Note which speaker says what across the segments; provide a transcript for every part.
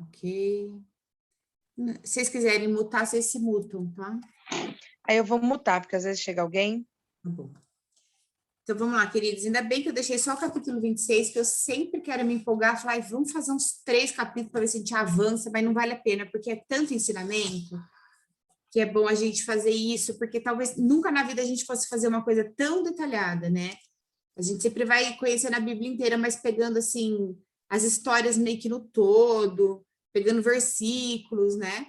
Speaker 1: Ok. Se vocês quiserem mutar, vocês se mutam, tá?
Speaker 2: Aí eu vou mutar, porque às vezes chega alguém.
Speaker 1: Tá bom. Então, vamos lá, queridos. Ainda bem que eu deixei só o capítulo 26, que eu sempre quero me empolgar, falar, vamos fazer uns 3 capítulos para ver se a gente avança, mas não vale a pena, porque é tanto ensinamento que é bom a gente fazer isso, porque talvez nunca na vida a gente fosse fazer uma coisa tão detalhada, né? A gente sempre vai conhecendo a Bíblia inteira, mas pegando, assim, as histórias meio que no todo, pegando versículos, né?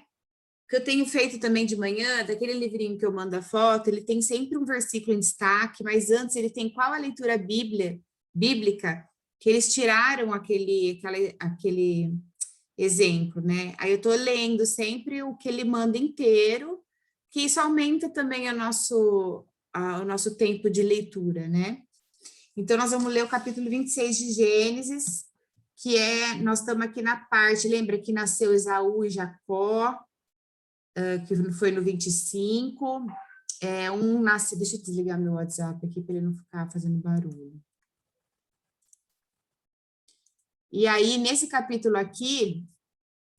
Speaker 1: Que eu tenho feito também de manhã, daquele livrinho que eu mando a foto, ele tem sempre um versículo em destaque, mas antes ele tem qual a leitura bíblica que eles tiraram aquele exemplo, né? Aí eu estou lendo sempre o que ele manda inteiro, que isso aumenta também o nosso tempo de leitura, né? Então, nós vamos ler o capítulo 26 de Gênesis, nós estamos aqui na parte, lembra que nasceu Esaú e Jacó, que foi no 25, deixa eu desligar meu WhatsApp aqui para ele não ficar fazendo barulho. E aí, nesse capítulo aqui,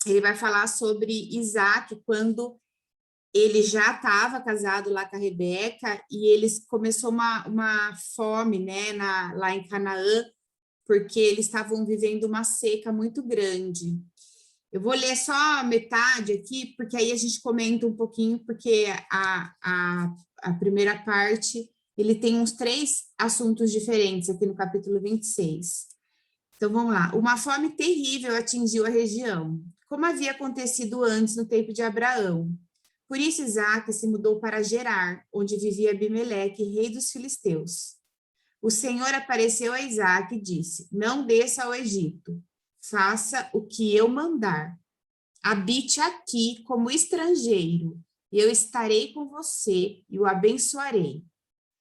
Speaker 1: ele vai falar sobre Isaac, quando ele já estava casado lá com a Rebeca, e eles começou uma fome, né, lá em Canaã, porque eles estavam vivendo uma seca muito grande. Eu vou ler só a metade aqui, porque aí a gente comenta um pouquinho, porque a primeira parte, ele tem uns 3 assuntos diferentes aqui no capítulo 26. Então, vamos lá. Uma fome terrível atingiu a região, como havia acontecido antes no tempo de Abraão. Por isso, Isaac se mudou para Gerar, onde vivia Abimeleque, rei dos filisteus. O Senhor apareceu a Isaac e disse, não desça ao Egito, faça o que eu mandar. Habite aqui como estrangeiro, e eu estarei com você e o abençoarei.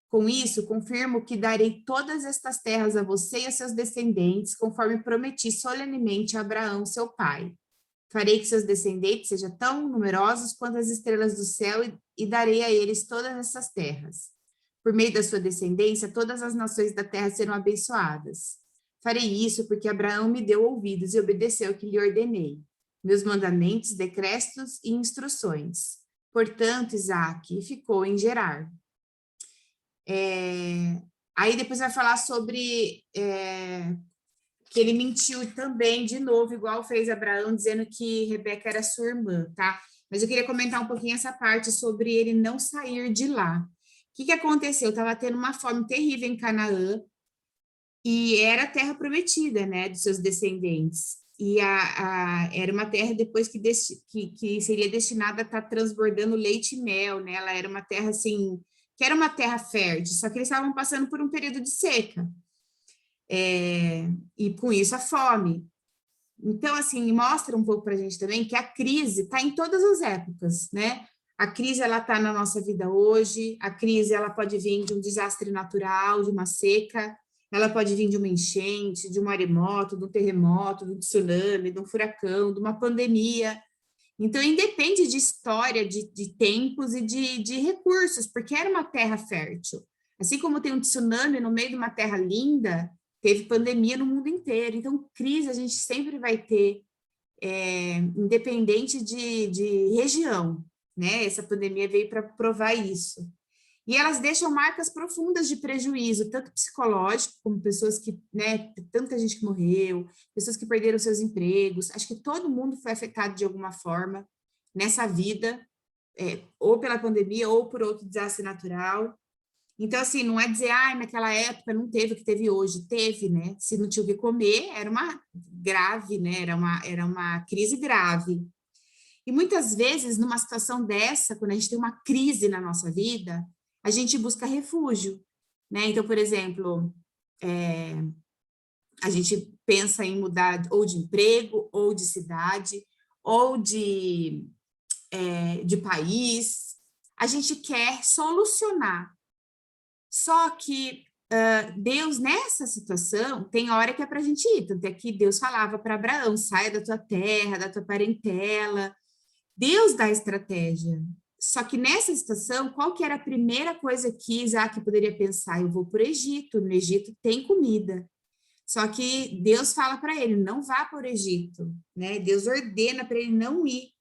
Speaker 1: Com isso, confirmo que darei todas estas terras a você e a seus descendentes, conforme prometi solenemente a Abraão, seu pai. Farei que seus descendentes sejam tão numerosos quanto as estrelas do céu e darei a eles todas essas terras. Por meio da sua descendência, todas as nações da terra serão abençoadas. Farei isso porque Abraão me deu ouvidos e obedeceu o que lhe ordenei. Meus mandamentos, decretos e instruções. Portanto, Isaac ficou em Gerar. Aí depois vai falar sobre que ele mentiu também, de novo, igual fez Abraão, dizendo que Rebeca era sua irmã, tá? Mas eu queria comentar um pouquinho essa parte sobre ele não sair de lá. O que aconteceu? Estava tendo uma fome terrível em Canaã, e era a terra prometida, né, dos seus descendentes. E era uma terra depois que seria destinada a estar transbordando leite e mel, né? Ela era uma terra, assim, que era uma terra fértil, só que eles estavam passando por um período de seca. E com isso a fome. Então, assim, mostra um pouco para a gente também que a crise está em todas as épocas, né? A crise, ela está na nossa vida hoje, a crise, ela pode vir de um desastre natural, de uma seca, ela pode vir de uma enchente, de um maremoto, de um terremoto, de um tsunami, de um furacão, de uma pandemia. Então, independe de história, de tempos e de recursos, porque era uma terra fértil. Assim como tem um tsunami no meio de uma terra linda, teve pandemia no mundo inteiro. Então, crise a gente sempre vai ter, independente de região, né? Essa pandemia veio para provar isso. E elas deixam marcas profundas de prejuízo, tanto psicológico, como pessoas que, né, tanta gente que morreu, pessoas que perderam seus empregos. Acho que todo mundo foi afetado de alguma forma nessa vida, ou pela pandemia, ou por outro desastre natural. Então, assim, não é dizer, naquela época não teve o que teve hoje. Teve, né? Se não tinha o que comer, era uma grave, né? Era uma crise grave. E muitas vezes, numa situação dessa, quando a gente tem uma crise na nossa vida, a gente busca refúgio, né? Então, por exemplo, a gente pensa em mudar ou de emprego, ou de cidade, ou de país. A gente quer solucionar. Só que Deus, nessa situação, tem hora que é para a gente ir. Tanto é que Deus falava para Abraão, saia da tua terra, da tua parentela. Deus dá estratégia. Só que nessa situação, qual que era a primeira coisa que Isaac poderia pensar? Eu vou para o Egito, no Egito tem comida. Só que Deus fala para ele, não vá para o Egito, né? Deus ordena para ele não ir,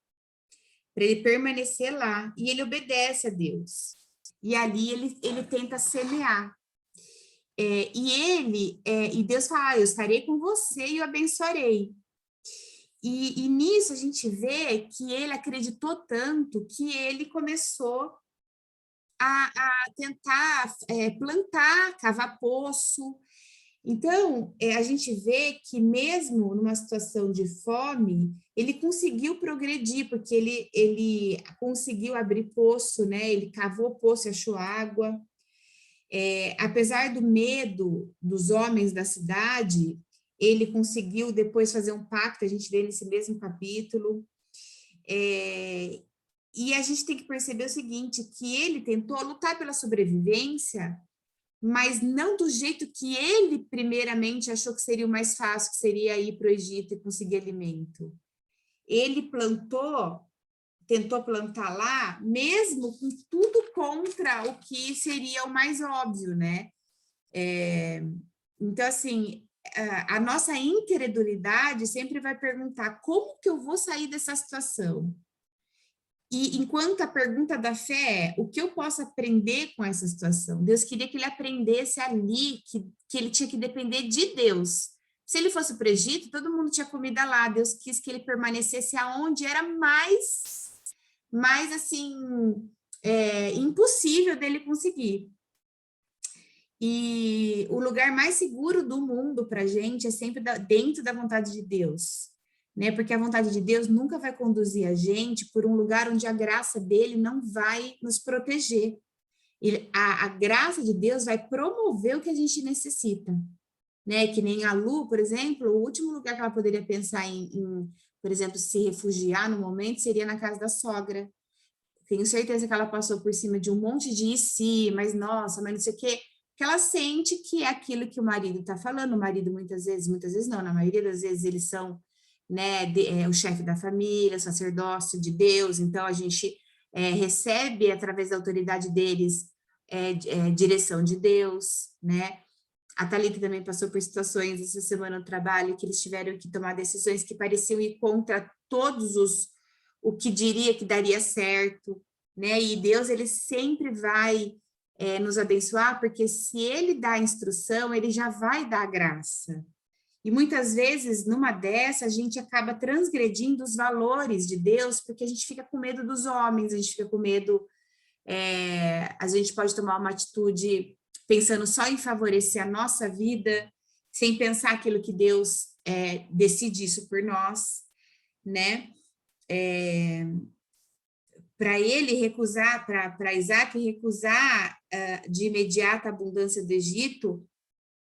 Speaker 1: para ele permanecer lá, e ele obedece a Deus. E ali ele tenta semear. E Deus fala, eu estarei com você e o abençoarei. E nisso a gente vê que ele acreditou tanto que ele começou a tentar plantar, cavar poço. Então, a gente vê que mesmo numa situação de fome, ele conseguiu progredir, porque ele conseguiu abrir poço, né? Ele cavou poço e achou água. Apesar do medo dos homens da cidade, ele conseguiu depois fazer um pacto, a gente vê nesse mesmo capítulo. E a gente tem que perceber o seguinte, que ele tentou lutar pela sobrevivência, mas não do jeito que ele primeiramente achou que seria o mais fácil, que seria ir para o Egito e conseguir alimento. Ele tentou plantar lá, mesmo com tudo contra o que seria o mais óbvio, né? Então, assim, a nossa incredulidade sempre vai perguntar como que eu vou sair dessa situação? E enquanto a pergunta da fé é, o que eu posso aprender com essa situação? Deus queria que ele aprendesse ali que ele tinha que depender de Deus. Se ele fosse para o Egito, todo mundo tinha comida lá. Deus quis que ele permanecesse aonde era mais assim, impossível dele conseguir. E o lugar mais seguro do mundo para a gente é sempre dentro da vontade de Deus, né? Porque a vontade de Deus nunca vai conduzir a gente por um lugar onde a graça dele não vai nos proteger. A graça de Deus vai promover o que a gente necessita, né? Que nem a Lu, por exemplo, o último lugar que ela poderia pensar por exemplo, se refugiar no momento seria na casa da sogra. Tenho certeza que ela passou por cima de um monte de si, mas nossa, mas não sei o quê, que ela sente que é aquilo que o marido está falando. O marido muitas vezes não, na maioria das vezes eles são, né, o chefe da família, sacerdócio de Deus, então a gente recebe através da autoridade deles direção de Deus, né? A Thalita também passou por situações essa semana no trabalho que eles tiveram que tomar decisões que pareciam ir contra o que diria que daria certo, né? E Deus, ele sempre vai nos abençoar, porque se ele dá a instrução, ele já vai dar a graça. E muitas vezes, numa dessa, a gente acaba transgredindo os valores de Deus, porque a gente fica com medo dos homens, a gente fica com medo, a gente pode tomar uma atitude pensando só em favorecer a nossa vida, sem pensar aquilo que Deus decide isso por nós, né? Para ele recusar, para Isaac recusar de imediato a abundância do Egito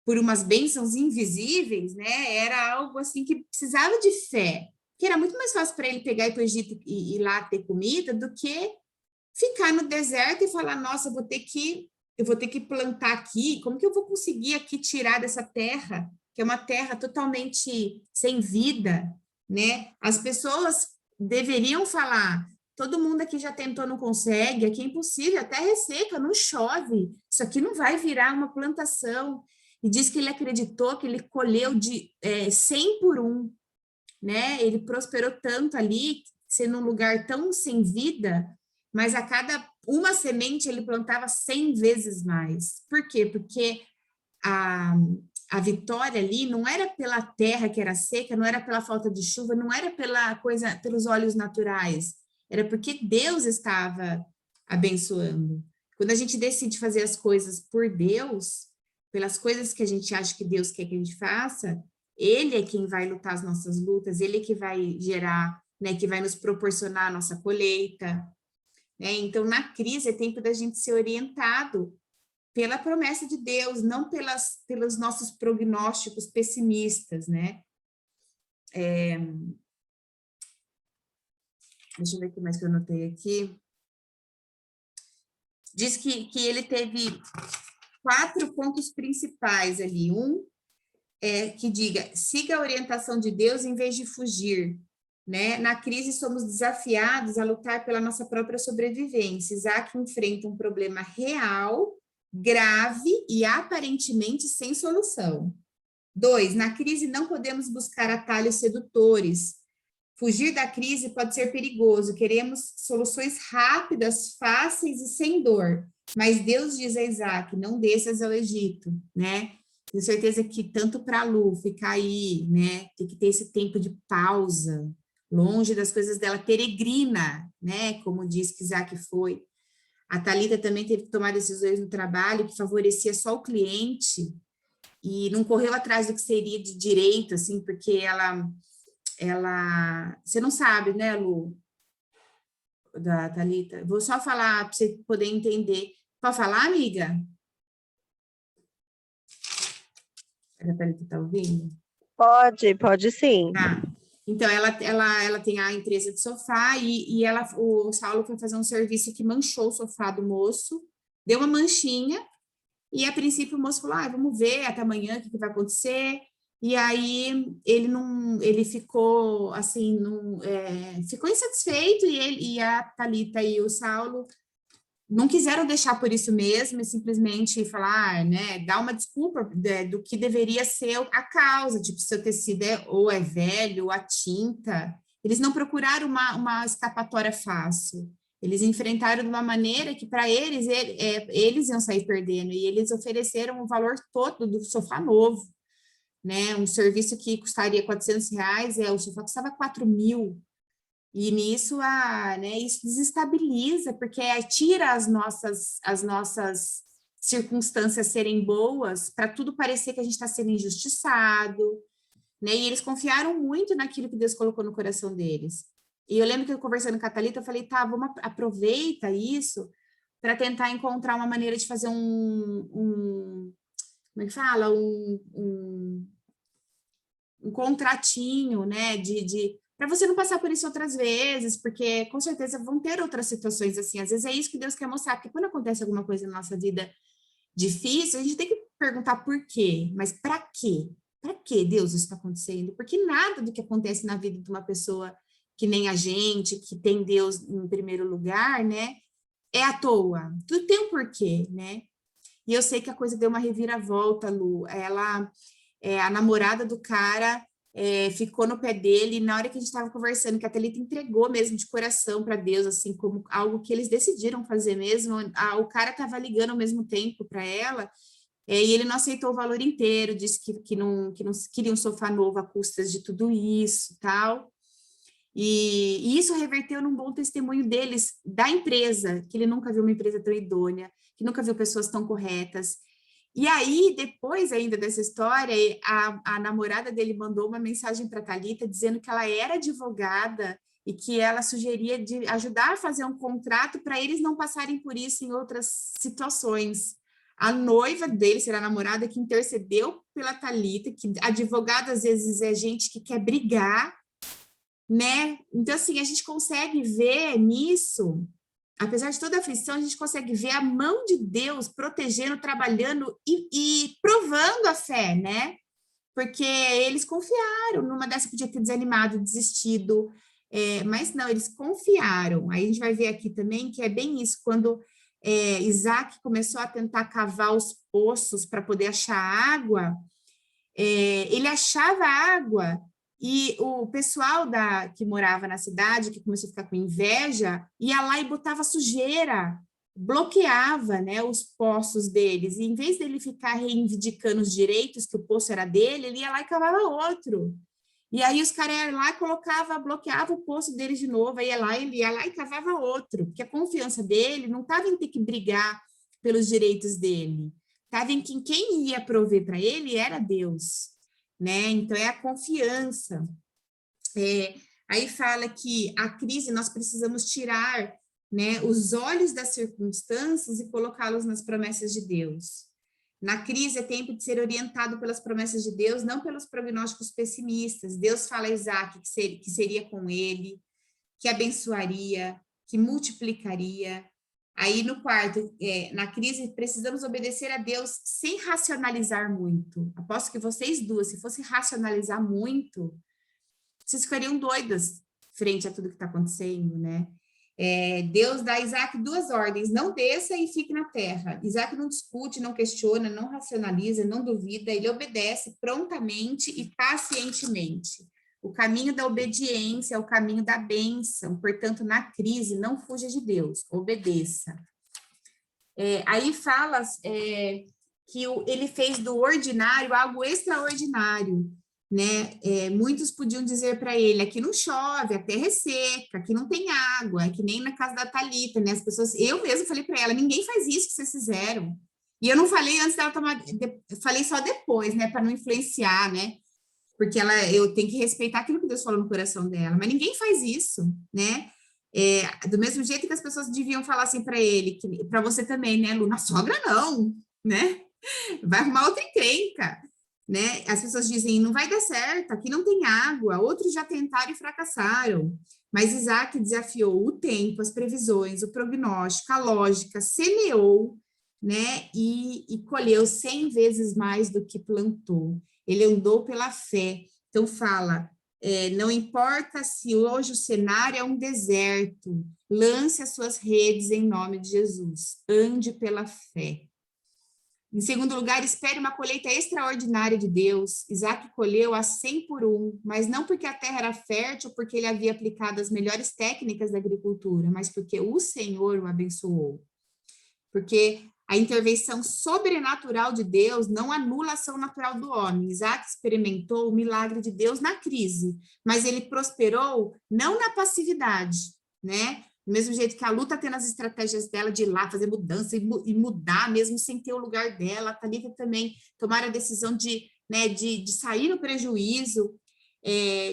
Speaker 1: por umas bênçãos invisíveis, né? Era algo assim que precisava de fé, que era muito mais fácil para ele pegar e ir para o Egito e ir lá ter comida do que ficar no deserto e falar, nossa, eu vou ter que plantar aqui, como que eu vou conseguir aqui tirar dessa terra, que é uma terra totalmente sem vida, né? As pessoas deveriam falar, todo mundo aqui já tentou, não consegue, aqui é impossível, a terra é seca, não chove, isso aqui não vai virar uma plantação. E diz que ele acreditou que ele colheu de 100 por 1, né? Ele prosperou tanto ali, sendo um lugar tão sem vida, mas a cada uma semente ele plantava 100 vezes mais. Por quê? Porque a vitória ali não era pela terra que era seca, não era pela falta de chuva, não era pelos olhos naturais, era porque Deus estava abençoando. Quando a gente decide fazer as coisas por Deus, pelas coisas que a gente acha que Deus quer que a gente faça, ele é quem vai lutar as nossas lutas, ele é que vai gerar, né, que vai nos proporcionar a nossa colheita, né? Então, na crise é tempo da gente ser orientado pela promessa de Deus, não pelos nossos prognósticos pessimistas, né? Deixa eu ver o que mais que eu anotei aqui. Diz que ele teve 4 pontos principais ali. Que diga, siga a orientação de Deus em vez de fugir, né? Na crise somos desafiados a lutar pela nossa própria sobrevivência. Isaac enfrenta um problema real, grave e aparentemente sem solução. 2, na crise não podemos buscar atalhos sedutores. Fugir da crise pode ser perigoso. Queremos soluções rápidas, fáceis e sem dor. Mas Deus diz a Isaac, não desças ao Egito, né? Tenho certeza que tanto para a Lu ficar aí, né? Tem que ter esse tempo de pausa, longe das coisas dela, peregrina, né? Como diz que Isaac foi. A Thalita também teve que tomar decisões no trabalho que favorecia só o cliente e não correu atrás do que seria de direito, assim, porque ela você não sabe, né, Lu, da Thalita? Vou só falar para você poder entender. Pode falar, amiga? A Thalita está ouvindo?
Speaker 3: Pode sim.
Speaker 1: Ah, então, ela tem a empresa de sofá e o Saulo foi fazer um serviço que manchou o sofá do moço, deu uma manchinha, e a princípio o moço falou, vamos ver até amanhã o que vai acontecer. E aí ele ficou assim, ficou insatisfeito, e a Thalita e o Saulo não quiseram deixar por isso mesmo, e simplesmente falar, né, dar uma desculpa do que deveria ser a causa, tipo, se o tecido ou é velho, ou a tinta. Eles não procuraram uma escapatória fácil. Eles enfrentaram de uma maneira que, para eles, eles iam sair perdendo, e eles ofereceram o valor todo do sofá novo, né? Um serviço que custaria R$400, o sofá custava 4.000. E nisso, né, isso desestabiliza, porque tira as nossas circunstâncias serem boas, para tudo parecer que a gente está sendo injustiçado, né? E eles confiaram muito naquilo que Deus colocou no coração deles. E eu lembro que eu conversando com a Thalita, eu falei, vamos aproveita isso para tentar encontrar uma maneira de fazer como é que fala? Um contratinho, né, para você não passar por isso outras vezes, porque com certeza vão ter outras situações assim. Às vezes é isso que Deus quer mostrar, porque quando acontece alguma coisa na nossa vida difícil, a gente tem que perguntar por quê, mas para quê? Para que Deus isso está acontecendo? Porque nada do que acontece na vida de uma pessoa que nem a gente, que tem Deus em primeiro lugar, né, é à toa. Tudo tem um porquê, né? E eu sei que a coisa deu uma reviravolta, Lu. A namorada do cara ficou no pé dele, e na hora que a gente estava conversando, que a Thalita entregou mesmo de coração para Deus, assim, como algo que eles decidiram fazer mesmo, o cara estava ligando ao mesmo tempo para ela, e ele não aceitou o valor inteiro, disse que não queria um sofá novo à custas de tudo isso, tal. E isso reverteu num bom testemunho deles, da empresa, que ele nunca viu uma empresa tão idônea, que nunca viu pessoas tão corretas. E aí, depois ainda dessa história, a namorada dele mandou uma mensagem para a Thalita dizendo que ela era advogada e que ela sugeria de ajudar a fazer um contrato para eles não passarem por isso em outras situações. A noiva dele, será a namorada, que intercedeu pela Thalita, que advogado às vezes é gente que quer brigar, né? Então, assim, a gente consegue ver nisso, apesar de toda a aflição, a gente consegue ver a mão de Deus protegendo, trabalhando e provando a fé, né? Porque eles confiaram, numa dessa podia ter desanimado, desistido, mas não, eles confiaram. Aí a gente vai ver aqui também que é bem isso, quando Isaac começou a tentar cavar os poços para poder achar água, ele achava água, e o pessoal que morava na cidade, que começou a ficar com inveja, ia lá e botava sujeira, bloqueava, né, os poços deles, e em vez dele ficar reivindicando os direitos, que o poço era dele, ele ia lá e cavava outro. E aí os caras iam lá e bloqueava o poço deles de novo, aí ele ia lá e cavava outro, porque a confiança dele não estava em ter que brigar pelos direitos dele, estava em que quem ia prover para ele era Deus, né? Então, é a confiança. Aí fala que a crise, nós precisamos tirar, né, os olhos das circunstâncias e colocá-los nas promessas de Deus. Na crise é tempo de ser orientado pelas promessas de Deus, não pelos prognósticos pessimistas. Deus fala a Isaac que seria com ele, que abençoaria, que multiplicaria. Aí no quarto, na crise, precisamos obedecer a Deus sem racionalizar muito. Aposto que vocês duas, se fosse racionalizar muito, vocês ficariam doidas frente a tudo que está acontecendo, né? Deus dá a Isaac 2 ordens: não desça e fique na terra. Isaac não discute, não questiona, não racionaliza, não duvida, ele obedece prontamente e pacientemente. O caminho da obediência é o caminho da bênção, portanto, na crise, não fuja de Deus, obedeça. Aí fala que ele fez do ordinário algo extraordinário, né? Muitos podiam dizer para ele: aqui não chove, a terra é seca, aqui não tem água, é que nem na casa da Thalita, né? As pessoas, eu mesmo falei para ela: ninguém faz isso que vocês fizeram. E eu não falei antes dela tomar, falei só depois, né? Para não influenciar, né? Porque eu tenho que respeitar aquilo que Deus falou no coração dela, mas ninguém faz isso, né? Do mesmo jeito que as pessoas deviam falar assim para ele, para você também, né, Lu? Na sogra não, né? Vai arrumar outra encrenca, né? As pessoas dizem: não vai dar certo, aqui não tem água. Outros já tentaram e fracassaram. Mas Isaac desafiou o tempo, as previsões, o prognóstico, a lógica, semeou, né? E colheu 100 vezes mais do que plantou. Ele andou pela fé. Então fala: não importa se hoje o cenário é um deserto, lance as suas redes em nome de Jesus. Ande pela fé. Em segundo lugar, espere uma colheita extraordinária de Deus. Isaac colheu a 100 por 1, mas não porque a terra era fértil, porque ele havia aplicado as melhores técnicas da agricultura, mas porque o Senhor o abençoou. Porque a intervenção sobrenatural de Deus não anula a ação natural do homem. Isaac experimentou o milagre de Deus na crise, mas ele prosperou não na passividade, né? Do mesmo jeito que a Lu está tendo as estratégias dela de ir lá fazer mudança e mudar mesmo sem ter o lugar dela. A Thalita também tomar a decisão de sair no prejuízo.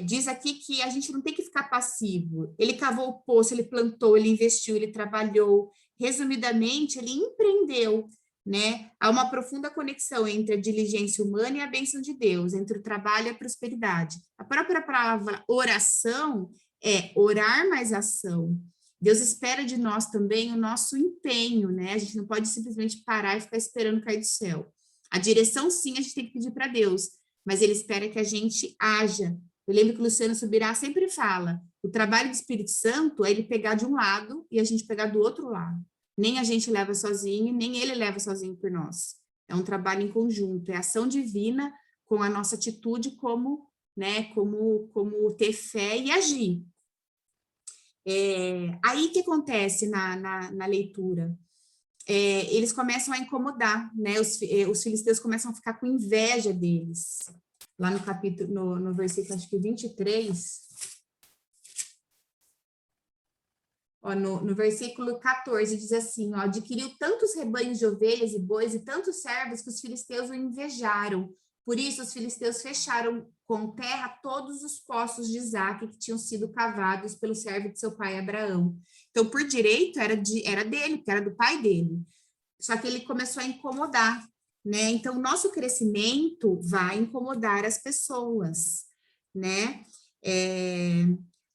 Speaker 1: Diz aqui que a gente não tem que ficar passivo. Ele cavou o poço, ele plantou, ele investiu, ele trabalhou. Resumidamente, ele empreendeu, né? Há uma profunda conexão entre a diligência humana e a bênção de Deus, entre o trabalho e a prosperidade. A própria palavra oração é orar mais ação. Deus espera de nós também o nosso empenho, né? A gente não pode simplesmente parar e ficar esperando cair do céu. A direção, sim, a gente tem que pedir para Deus, mas ele espera que a gente haja. Eu lembro que o Luciano Subirá sempre fala: o trabalho do Espírito Santo é ele pegar de um lado e a gente pegar do outro lado. Nem a gente leva sozinho, nem ele leva sozinho por nós. É um trabalho em conjunto, é ação divina com a nossa atitude como ter fé e agir. Aí o que acontece na leitura? Eles começam a incomodar, né? Os filisteus começam a ficar com inveja deles. Lá no capítulo, no versículo, acho que 23, no versículo 14, diz assim: adquiriu tantos rebanhos de ovelhas e bois e tantos servos que os filisteus o invejaram. Por isso, os filisteus fecharam com terra todos os poços de Isaac que tinham sido cavados pelo servo de seu pai Abraão. Então, por direito, era dele, porque era do pai dele. Só que ele começou a incomodar, né? Então, o nosso crescimento vai incomodar as pessoas, né?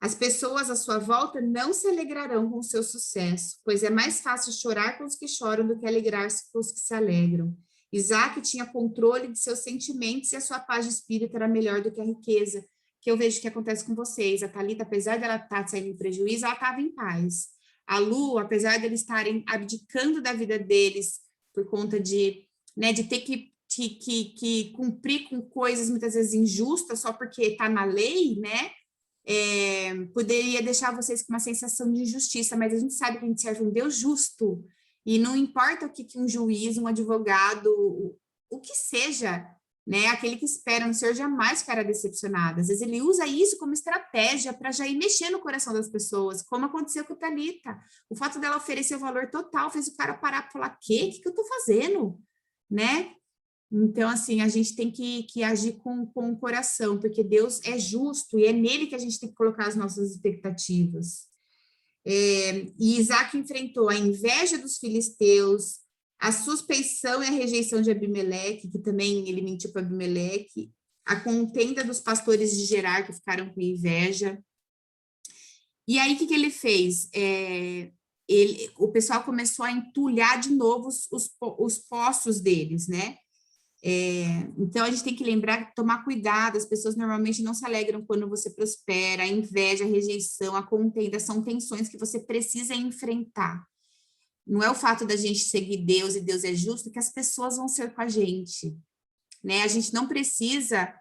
Speaker 1: As pessoas à sua volta não se alegrarão com o seu sucesso, pois é mais fácil chorar com os que choram do que alegrar-se com os que se alegram. Isaac tinha controle de seus sentimentos e a sua paz de espírito era melhor do que a riqueza, que eu vejo que acontece com vocês. A Thalita, apesar dela estar saindo em prejuízo, ela estava em paz. A Lu, apesar de eles estarem abdicando da vida deles por conta de ter que cumprir com coisas muitas vezes injustas só porque está na lei, né? Poderia deixar vocês com uma sensação de injustiça, mas a gente sabe que a gente serve um Deus justo, e não importa o que um juiz, um advogado, o que seja, né? Aquele que espera no Senhor jamais ficará decepcionado. Às vezes ele usa isso como estratégia para já ir mexer no coração das pessoas, como aconteceu com a Thalita. O fato dela oferecer o valor total fez o cara parar para falar: o que eu estou fazendo? Né? Então, assim, a gente tem que agir com o coração, porque Deus é justo e é nele que a gente tem que colocar as nossas expectativas. E Isaac enfrentou a inveja dos filisteus, a suspeição e a rejeição de Abimeleque, que também ele mentiu para Abimeleque, a contenda dos pastores de Gerar, que ficaram com inveja. E aí, o que ele fez? O pessoal começou a entulhar de novo os poços deles, né? Então, a gente tem que lembrar, tomar cuidado, as pessoas normalmente não se alegram quando você prospera, a inveja, a rejeição, a contenda, são tensões que você precisa enfrentar. Não é o fato da gente seguir Deus e Deus é justo que as pessoas vão ser com a gente, né? A gente não precisa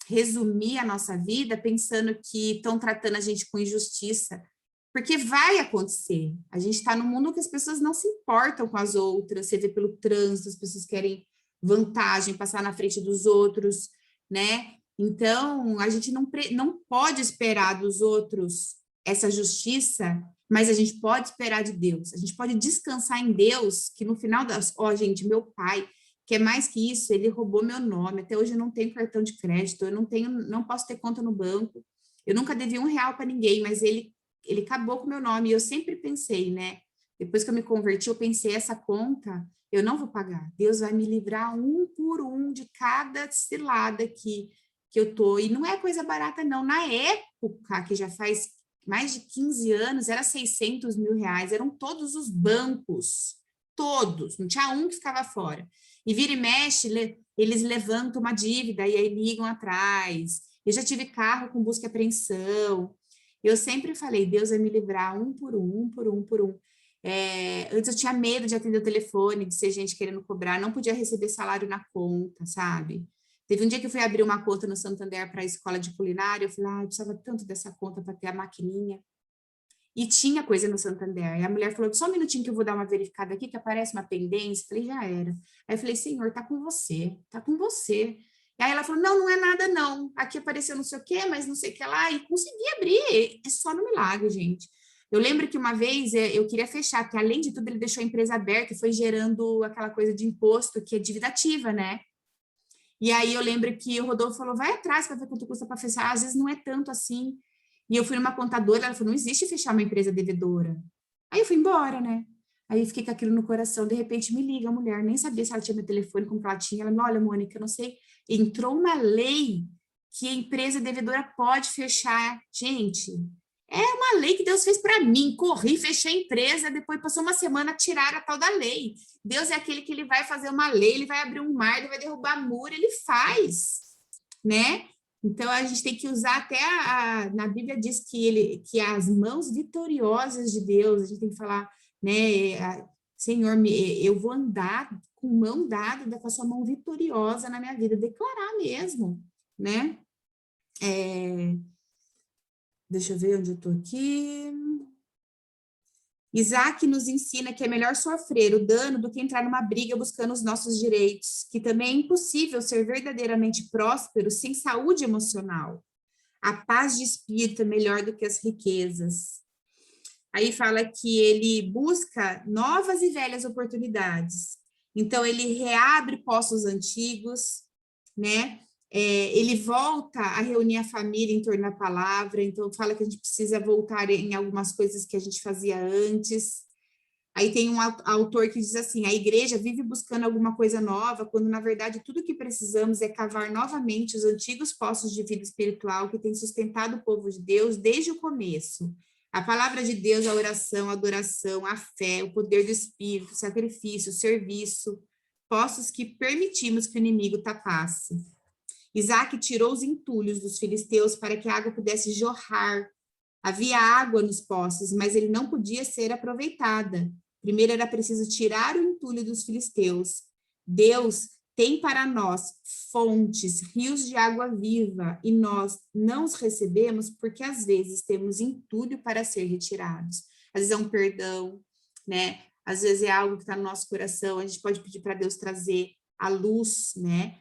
Speaker 1: resumir a nossa vida pensando que estão tratando a gente com injustiça, porque vai acontecer. A gente está num mundo que as pessoas não se importam com as outras, você vê pelo trânsito, as pessoas querem vantagem, passar na frente dos outros, né? Então, a gente não pode esperar dos outros essa justiça, mas a gente pode esperar de Deus. A gente pode descansar em Deus, que no final das... gente, meu pai, que é mais que isso, ele roubou meu nome, até hoje eu não tenho cartão de crédito, eu não posso ter conta no banco, eu nunca devi R$1 para ninguém, mas ele acabou com o meu nome, e eu sempre pensei, né, depois que eu me converti, eu pensei, essa conta, eu não vou pagar, Deus vai me livrar um por um de cada cilada que eu tô, e não é coisa barata não, na época, que já faz mais de 15 anos, era R$600 mil, eram todos os bancos, todos, não tinha um que ficava fora, e vira e mexe, eles levantam uma dívida, e aí ligam atrás, eu já tive carro com busca e apreensão, eu sempre falei, Deus vai me livrar um por um, um por um, por um. Antes eu tinha medo de atender o telefone, de ser gente querendo cobrar, não podia receber salário na conta, sabe? Teve um dia que eu fui abrir uma conta no Santander para a escola de culinária, eu falei, eu precisava tanto dessa conta para ter a maquininha. E tinha coisa no Santander. E a mulher falou, só um minutinho que eu vou dar uma verificada aqui, que aparece uma pendência. Eu falei, já era. Aí eu falei, Senhor, tá com você, tá com você. E aí ela falou, não é nada não. Aqui apareceu não sei o quê, mas não sei o que lá. E consegui abrir. É só no milagre, gente. Eu lembro que uma vez eu queria fechar, porque além de tudo ele deixou a empresa aberta e foi gerando aquela coisa de imposto, que é dívida ativa, né? E aí eu lembro que o Rodolfo falou, vai atrás para ver quanto custa para fechar. Às vezes não é tanto assim. E eu fui numa contadora, ela falou, não existe fechar uma empresa devedora. Aí eu fui embora, né? Aí eu fiquei com aquilo no coração, de repente me liga a mulher, nem sabia se ela tinha meu telefone, como que ela tinha. Ela me olha, Mônica, eu não sei, entrou uma lei que a empresa devedora pode fechar. Gente, é uma lei que Deus fez para mim, corri, fechei a empresa, depois passou uma semana, tiraram a tal da lei. Deus é aquele que ele vai fazer uma lei, ele vai abrir um mar, ele vai derrubar muro, ele faz, né? Então, a gente tem que usar até na Bíblia diz que as mãos vitoriosas de Deus, a gente tem que falar, né, Senhor, eu vou andar com mão dada, com a sua mão vitoriosa na minha vida, declarar mesmo, né? Deixa eu ver onde eu tô aqui. Isaac nos ensina que é melhor sofrer o dano do que entrar numa briga buscando os nossos direitos, que também é impossível ser verdadeiramente próspero sem saúde emocional. A paz de espírito é melhor do que as riquezas. Aí fala que ele busca novas e velhas oportunidades. Então, ele reabre poços antigos, né? Ele volta a reunir a família em torno da palavra, então fala que a gente precisa voltar em algumas coisas que a gente fazia antes. Aí tem um autor que diz assim, a igreja vive buscando alguma coisa nova, quando na verdade tudo que precisamos é cavar novamente os antigos poços de vida espiritual que tem sustentado o povo de Deus desde o começo. A palavra de Deus, a oração, a adoração, a fé, o poder do Espírito, o sacrifício, o serviço, poços que permitimos que o inimigo tapasse. Isaac tirou os entulhos dos filisteus para que a água pudesse jorrar. Havia água nos poços, mas ele não podia ser aproveitada. Primeiro era preciso tirar o entulho dos filisteus. Deus tem para nós fontes, rios de água viva, e nós não os recebemos porque às vezes temos entulho para ser retirados. Às vezes é um perdão, né? Às vezes é algo que está no nosso coração, a gente pode pedir para Deus trazer a luz, né?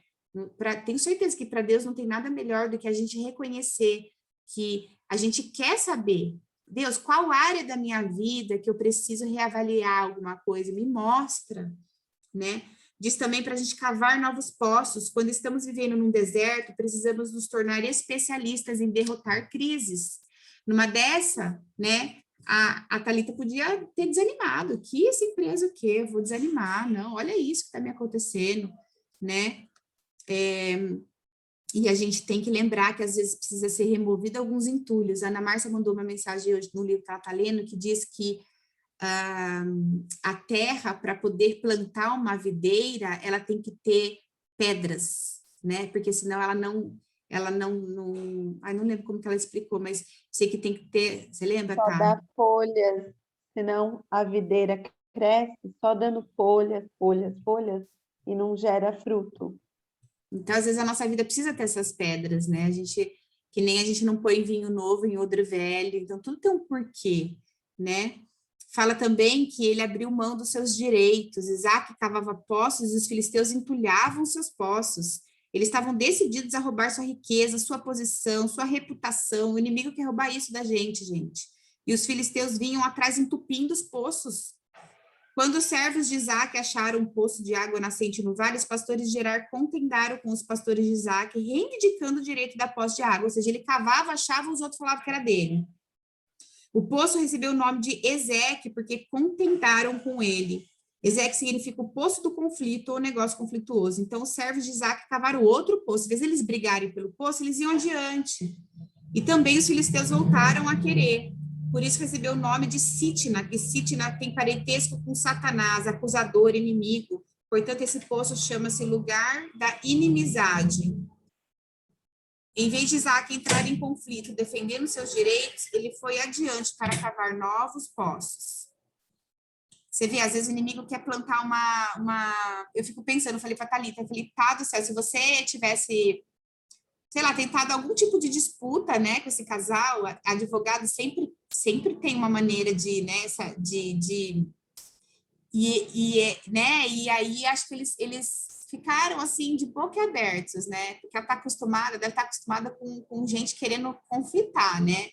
Speaker 1: Tenho certeza que para Deus não tem nada melhor do que a gente reconhecer que a gente quer saber, Deus, qual área da minha vida que eu preciso reavaliar alguma coisa? Me mostra, né? Diz também para a gente cavar novos poços. Quando estamos vivendo num deserto, precisamos nos tornar especialistas em derrotar crises. Numa dessa, né, a Thalita podia ter desanimado. Que essa empresa o quê? Vou desanimar. Não, olha isso que está me acontecendo, né? E a gente tem que lembrar que às vezes precisa ser removido alguns entulhos. A Ana Márcia mandou uma mensagem hoje no livro que ela está lendo, que diz que a terra, para poder plantar uma videira, ela tem que ter pedras, né? Porque senão ela não ai, não lembro como que ela explicou, mas sei que tem que ter, você lembra,
Speaker 3: Só
Speaker 1: tá?
Speaker 3: dá folhas, senão a videira cresce só dando folhas, folhas, folhas, e não gera fruto.
Speaker 1: Então, às vezes, a nossa vida precisa ter essas pedras, né? Que nem a gente não põe vinho novo em odre velho, então tudo tem um porquê, né? Fala também que ele abriu mão dos seus direitos, Isaac cavava poços e os filisteus entulhavam seus poços. Eles estavam decididos a roubar sua riqueza, sua posição, sua reputação. O inimigo quer roubar isso da gente, gente. E os filisteus vinham atrás entupindo os poços. Quando os servos de Isaac acharam um poço de água nascente no vale, os pastores de Gerar contendaram com os pastores de Isaac, reivindicando o direito da posse de água, ou seja, ele cavava, achava, os outros falavam que era dele. O poço recebeu o nome de Ezeque, porque contentaram com ele. Ezeque significa o poço do conflito ou negócio conflituoso. Então, os servos de Isaac cavaram outro poço. Às vezes eles brigarem pelo poço, eles iam adiante. E também os filisteus voltaram a querer. Por isso recebeu o nome de Sitna, que Sitna tem parentesco com Satanás, acusador, inimigo. Portanto, esse poço chama-se lugar da inimizade. Em vez de Isaac entrar em conflito, defendendo seus direitos, ele foi adiante para cavar novos poços. Você vê, às vezes o inimigo quer plantar Eu fico pensando, eu falei para a Thalita, eu falei, tá do céu, se você tivesse, sei lá, tentado algum tipo de disputa, né, com esse casal, advogado sempre tem uma maneira de, né, né, e aí acho que eles ficaram, assim, de boca abertos, né, porque ela deve estar acostumada com gente querendo conflitar, né,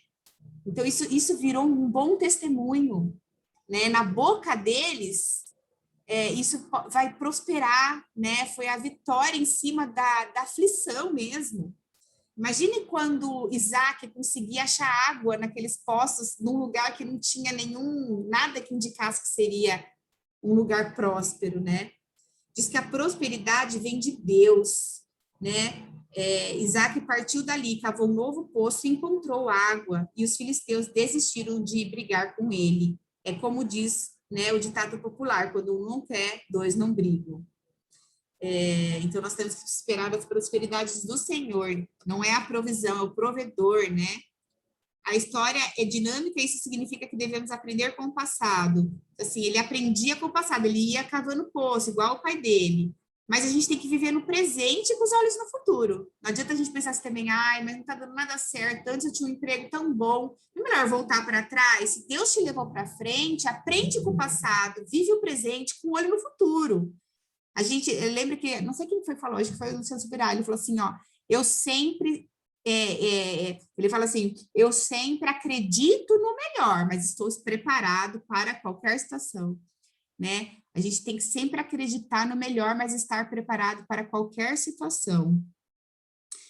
Speaker 1: então isso virou um bom testemunho, né, na boca deles, isso vai prosperar, né, foi a vitória em cima da aflição mesmo. Imagine quando Isaac conseguia achar água naqueles poços, num lugar que não tinha nada que indicasse que seria um lugar próspero, né? Diz que a prosperidade vem de Deus, né? Isaac partiu dali, cavou um novo poço e encontrou água, e os filisteus desistiram de brigar com ele. É como diz, né, o ditado popular, quando um não quer, dois não brigam. Então, nós temos que esperar as prosperidades do Senhor, não é a provisão, é o provedor, né? A história é dinâmica, isso significa que devemos aprender com o passado. Assim, ele aprendia com o passado, ele ia cavando poço, igual o pai dele. Mas a gente tem que viver no presente com os olhos no futuro. Não adianta a gente pensar assim também, ai, mas não tá dando nada certo, antes eu tinha um emprego tão bom. Não é melhor voltar para trás? Se Deus te levou para frente, aprende com o passado, vive o presente com o olho no futuro. Eu lembro que, não sei quem foi que falou, acho que foi o Luciano Subirá, ele falou assim, ó, eu sempre, ele fala assim, eu sempre acredito no melhor, mas estou preparado para qualquer situação, né? A gente tem que sempre acreditar no melhor, mas estar preparado para qualquer situação.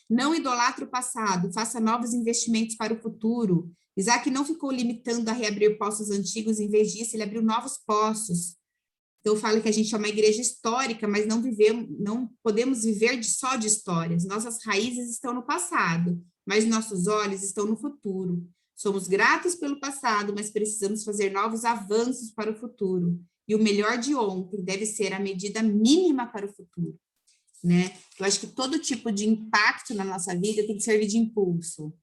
Speaker 1: Não idolatre o passado, faça novos investimentos para o futuro. Isaac não ficou limitando a reabrir poços antigos, em vez disso, ele abriu novos poços. Então, eu falo que a gente é uma igreja histórica, mas não podemos viver só de histórias. Nossas raízes estão no passado, mas nossos olhos estão no futuro. Somos gratos pelo passado, mas precisamos fazer novos avanços para o futuro. E o melhor de ontem deve ser a medida mínima para o futuro, né? Eu acho que todo tipo de impacto na nossa vida tem que servir de impulso.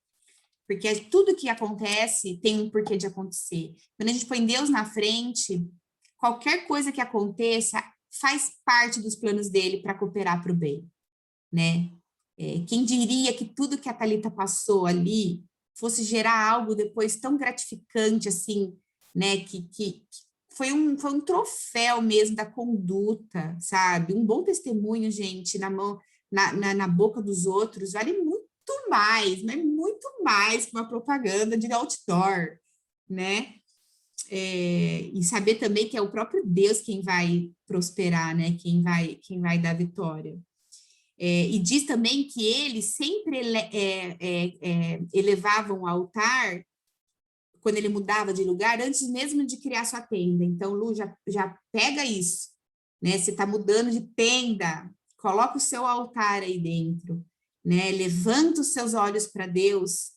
Speaker 1: Porque tudo que acontece tem um porquê de acontecer. Quando a gente põe Deus na frente, qualquer coisa que aconteça faz parte dos planos dele para cooperar para o bem, né? Quem diria que tudo que a Thalita passou ali fosse gerar algo depois tão gratificante assim, né? Que foi um troféu mesmo da conduta, sabe? Um bom testemunho, gente, na boca dos outros, vale muito mais, mas muito mais que uma propaganda de outdoor, né? E saber também que é o próprio Deus quem vai prosperar, né? Quem vai dar vitória. E diz também que eles sempre elevavam o altar quando ele mudava de lugar, antes mesmo de criar sua tenda. Então, Lu, já pega isso, né? Você está mudando de tenda, coloca o seu altar aí dentro, né? Levanta os seus olhos para Deus,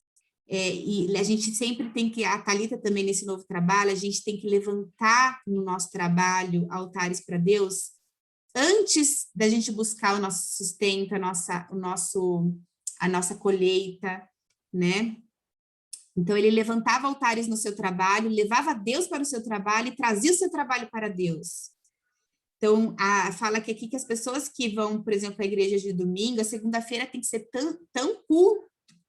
Speaker 1: e a gente sempre tem que, a Thalita também nesse novo trabalho, a gente tem que levantar no nosso trabalho altares para Deus, antes da gente buscar o nosso sustento, a nossa colheita, né? Então, ele levantava altares no seu trabalho, levava Deus para o seu trabalho e trazia o seu trabalho para Deus. Então, fala que aqui que as pessoas que vão, por exemplo, à igreja de domingo, a segunda-feira tem que ser tão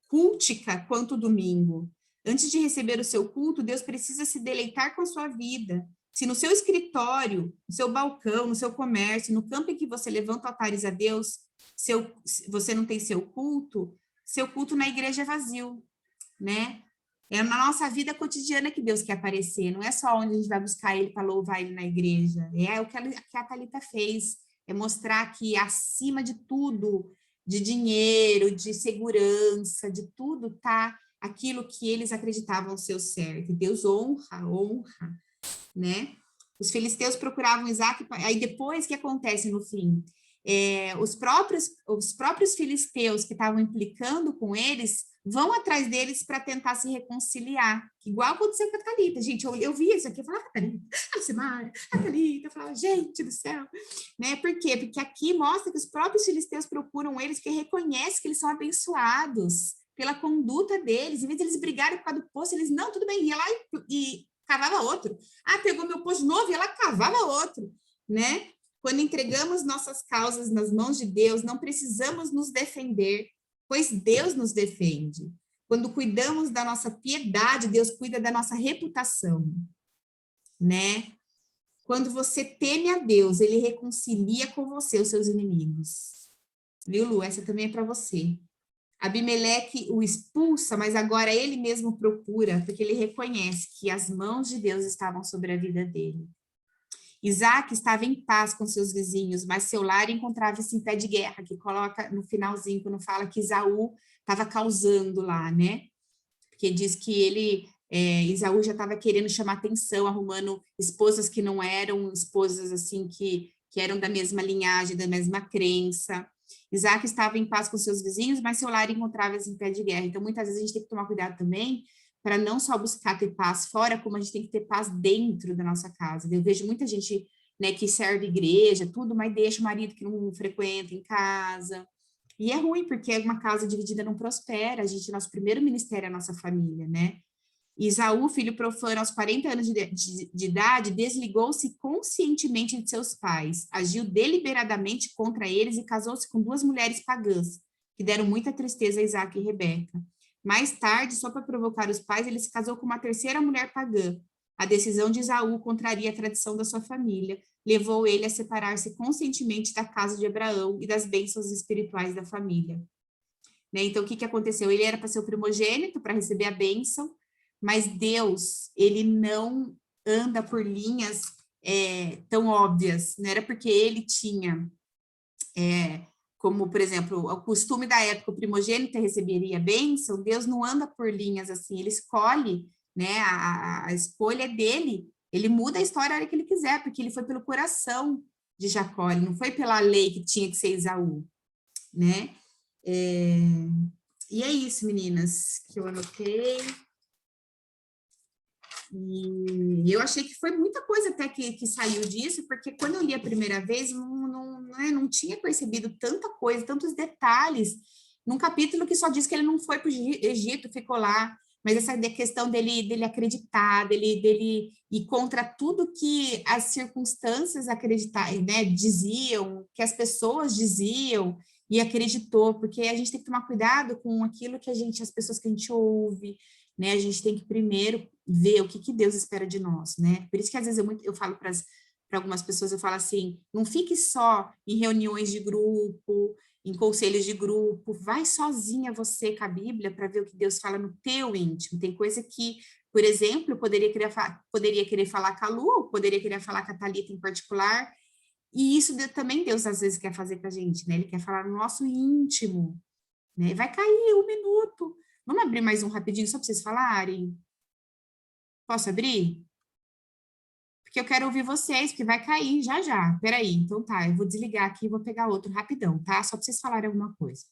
Speaker 1: cultica quanto o domingo. Antes de receber o seu culto, Deus precisa se deleitar com a sua vida. Se no seu escritório, no seu balcão, no seu comércio, no campo em que você levanta altares a Deus, você não tem seu culto na igreja é vazio, né? É na nossa vida cotidiana que Deus quer aparecer, não é só onde a gente vai buscar Ele para louvar Ele na igreja, é o que a Thalita fez, é mostrar que acima de tudo, de dinheiro, de segurança, de tudo, tá aquilo que eles acreditavam ser o certo. Deus honra, né? Os filisteus procuravam Isaac, aí depois o que acontece no fim? Os próprios filisteus que estavam implicando com eles vão atrás deles para tentar se reconciliar, igual aconteceu com a Thalita. Gente, eu vi isso aqui, eu falava, a Thalita, eu falava, gente do céu, né? Por quê? Porque aqui mostra que os próprios filisteus procuram eles, porque reconhecem que eles são abençoados pela conduta deles, em vez de eles brigarem por causa do poço, eles, não, tudo bem, ia lá e cavava outro. Pegou meu poço novo, ia lá cavava outro, né? Quando entregamos nossas causas nas mãos de Deus, não precisamos nos defender, pois Deus nos defende. Quando cuidamos da nossa piedade, Deus cuida da nossa reputação, né? Quando você teme a Deus, Ele reconcilia com você os seus inimigos. Viu, Lu? Essa também é para você. Abimeleque o expulsa, mas agora ele mesmo procura, porque ele reconhece que as mãos de Deus estavam sobre a vida dele. Isaac estava em paz com seus vizinhos, mas seu lar encontrava-se em pé de guerra, que coloca no finalzinho, quando fala que Esaú estava causando lá, né? Porque diz que Esaú já estava querendo chamar atenção, arrumando esposas que não eram esposas, assim, que eram da mesma linhagem, da mesma crença. Isaac estava em paz com seus vizinhos, mas seu lar encontrava-se em pé de guerra. Então, muitas vezes a gente tem que tomar cuidado também, para não só buscar ter paz fora, como a gente tem que ter paz dentro da nossa casa. Eu vejo muita gente, né, que serve igreja, tudo, mas deixa o marido que não frequenta em casa. E é ruim, porque uma casa dividida não prospera. Nosso primeiro ministério é a nossa família, né? Esaú, filho profano, aos 40 anos de idade, desligou-se conscientemente de seus pais, agiu deliberadamente contra eles e casou-se com 2 mulheres pagãs, que deram muita tristeza a Isaac e Rebeca. Mais tarde, só para provocar os pais, ele se casou com uma 3ª mulher pagã. A decisão de Esaú contraria a tradição da sua família, levou ele a separar-se conscientemente da casa de Abraão e das bênçãos espirituais da família. Né? Então, o que aconteceu? Ele era para ser o primogênito, para receber a bênção, mas Deus, ele não anda por linhas tão óbvias, não era porque ele tinha, como, por exemplo, o costume da época, o primogênito receberia a bênção, Deus não anda por linhas assim, ele escolhe, né, a escolha é dele, ele muda a história a hora que ele quiser, porque ele foi pelo coração de Jacó, ele não foi pela lei que tinha que ser Esaú, né? E é isso, meninas, que eu anotei. E eu achei que foi muita coisa até que saiu disso, porque quando eu li a primeira vez, não tinha percebido tanta coisa, tantos detalhes, num capítulo que só diz que ele não foi para o Egito, ficou lá, mas essa questão dele acreditar, dele ir contra tudo que as circunstâncias né, diziam, que as pessoas diziam, e acreditou, porque a gente tem que tomar cuidado com aquilo que as pessoas que a gente ouve, né? A gente tem que primeiro ver o que Deus espera de nós, né? Por isso que às vezes eu falo para algumas pessoas, eu falo assim, não fique só em reuniões de grupo, em conselhos de grupo, vai sozinha você com a Bíblia para ver o que Deus fala no teu íntimo. Tem coisa que, por exemplo, eu poderia querer falar com a Lu, poderia querer falar com a Thalita em particular, e isso também Deus às vezes quer fazer com a gente, né? Ele quer falar no nosso íntimo, né? Vai cair 1 minuto. Vamos abrir mais um rapidinho, só para vocês falarem? Posso abrir? Porque eu quero ouvir vocês, porque vai cair já. Peraí, então tá, eu vou desligar aqui e vou pegar outro rapidão, tá? Só para vocês falarem alguma coisa.